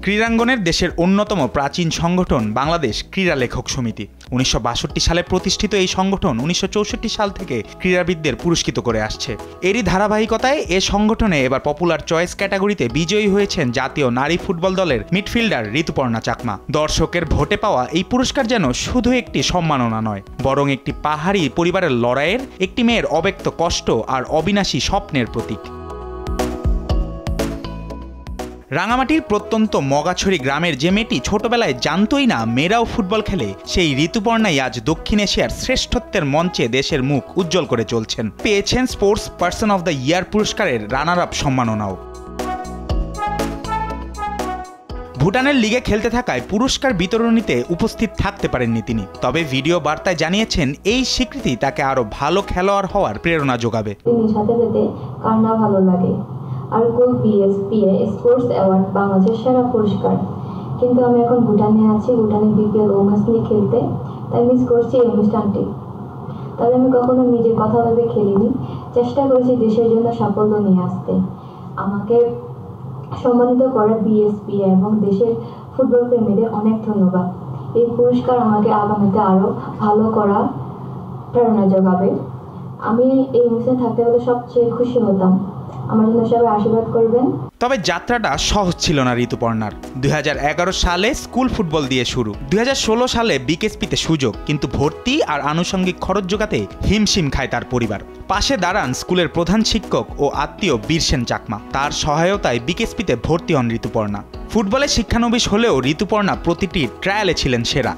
ক্রীড়াঙ্গনের দেশের অন্যতম প্রাচীন সংগঠন বাংলাদেশ ক্রীড়া লেখক সমিতি। 1962 সালে প্রতিষ্ঠিত এই সংগঠন 1964 সাল থেকে ক্রীড়াবিদদের পুরস্কৃত করে আসছে। এরই ধারাবাহিকতায় এ সংগঠনে এবার পপুলার চয়েস ক্যাটাগরিতে বিজয়ী হয়েছেন জাতীয় নারী ফুটবল দলের মিডফিল্ডার ঋতুপর্ণা চাকমা। দর্শকের ভোটে পাওয়া এই পুরস্কার যেন শুধু একটি সম্মাননা নয়, বরং একটি পাহাড়ি পরিবারের লড়াইয়ের, একটি মেয়ের অব্যক্ত কষ্ট আর অবিনাশী স্বপ্নের প্রতীক। রাঙামাটির প্রত্যন্ত মগাছড়ি গ্রামের যে মেয়েটি ছোটবেলায় জানতই না মেয়েরাও ফুটবল খেলে, সেই ঋতুপর্ণাই আজ দক্ষিণ এশিয়ার শ্রেষ্ঠত্বের মঞ্চে দেশের মুখ উজ্জ্বল করে চলছেন। পেয়েছেন sports person of the year পুরস্কারের রানার আপ সম্মাননাও। ভুটানের লিগে খেলতে থাকায় পুরস্কার বিতরণীতে উপস্থিত থাকতে পারেননি তিনি, তবে ভিডিও বার্তায় জানিয়েছেন এই স্বীকৃতি তাকে আরো ভালো খেলোয়াড় হওয়ার প্রেরণা যোগাবে। আর গোল্ড বিএসপিএ স্পোর্টস অ্যাওয়ার্ড বাংলাদেশের সেরা পুরস্কার, কিন্তু আমি এখন ভুটানে আছি, ভুটানে বিপিএল ওমেন্স নিয়ে খেলতে, তাই মিস করছি এই অনুষ্ঠানটি। তবে আমি কখনো নিজের কথা ভেবে খেলিনি, চেষ্টা করেছি দেশের জন্য সাফল্য নিয়ে আসতে। আমাকে সম্মানিত করা বিএসপিএ এবং দেশের ফুটবল প্রেমীদের অনেক ধন্যবাদ। এই পুরস্কার আমাকে আগামীতে আরও ভালো করা প্রেরণা যোগাবে। আমি এই অনুষ্ঠানে থাকতে পেলে সবচেয়ে খুশি হতাম। আমার জন্য সবাই আশীর্বাদ করবেন। তবে যাত্রাটা সহজ ছিল না ঋতুপর্ণার। 2011 সালে স্কুল ফুটবল দিয়ে শুরু, 2016 সালে বিকেএসপিতে সুযোগ, কিন্তু ভর্তি আর আনুষঙ্গিক খরচ জোগাতে হিমশিম খায় তার পরিবার। পাশে দাঁড়ান স্কুলের প্রধান শিক্ষক ও আত্মীয় বীরসেন চাকমা। তার সহায়তায় বিকেএসপিতে ভর্তি হন ঋতুপর্ণা। ফুটবলে শিক্ষানবিশ হলেও ঋতুপর্ণা প্রতিটি ট্রায়ালে ছিলেন সেরা।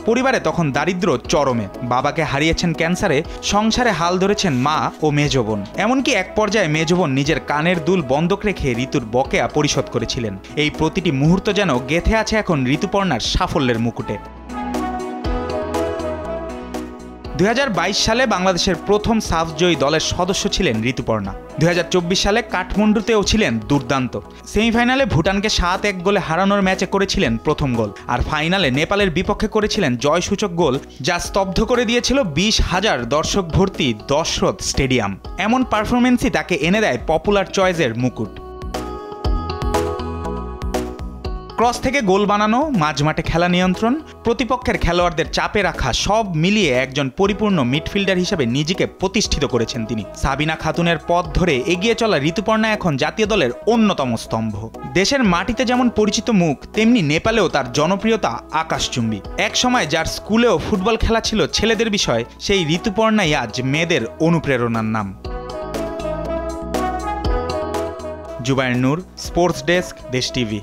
পরিবারে তখন দারিদ্র চরমে, বাবাকে হারিয়েছেন ক্যান্সারে, সংসারে হাল ধরেছেন মা ও মেজ বোন। এমনকি এক পর্যায়ে মেজ বোন নিজের কানের দুল বন্ধক রেখে ঋতুর বকেয়া পরিশোধ করেছিলেন। এই প্রতিটি মুহূর্ত যেন গেঁথে আছে এখন ঋতুপর্ণার সাফল্যের মুকুটে। 2022 সালে বাংলাদেশের প্রথম সাফ জয়ী দলের সদস্য ছিলেন ঋতুপর্ণা। 2024 সালে কাঠমান্ডুতেও ছিলেন দুর্দান্ত। সেমিফাইনালে ভুটানকে 7-1 গোলে হারানোর ম্যাচে করেছিলেন প্রথম গোল, আর ফাইনালে নেপালের বিপক্ষে করেছিলেন জয়সূচক গোল, যা স্তব্ধ করে দিয়েছিল 20,000 দর্শক ভর্তি দশরথ স্টেডিয়াম। এমন পারফরমেন্সই তাকে এনে দেয় পপুলার চয়েসের মুকুট। ক্রস থেকে গোল বানানো, মাঝমাঠে খেলা নিয়ন্ত্রণ, প্রতিপক্ষের খেলোয়াড়দের চাপে রাখা, সব মিলিয়ে একজন পরিপূর্ণ মিডফিল্ডার হিসেবে নিজেকে প্রতিষ্ঠিত করেছেন তিনি। সাবিনা খাতুনের পথ ধরে এগিয়ে চলা ঋতুপর্ণা এখন জাতীয় দলের অন্যতম স্তম্ভ। দেশের মাটিতে যেমন পরিচিত মুখ, তেমনি নেপালেও তার জনপ্রিয়তা আকাশচুম্বী। এক সময় যার স্কুলেও ফুটবল খেলা ছিল ছেলেদের বিষয়, সেই ঋতুপর্ণাই আজ মেয়েদের অনুপ্রেরণার নাম। জুবায়ের নূর, স্পোর্টস ডেস্ক, দেশ টিভি।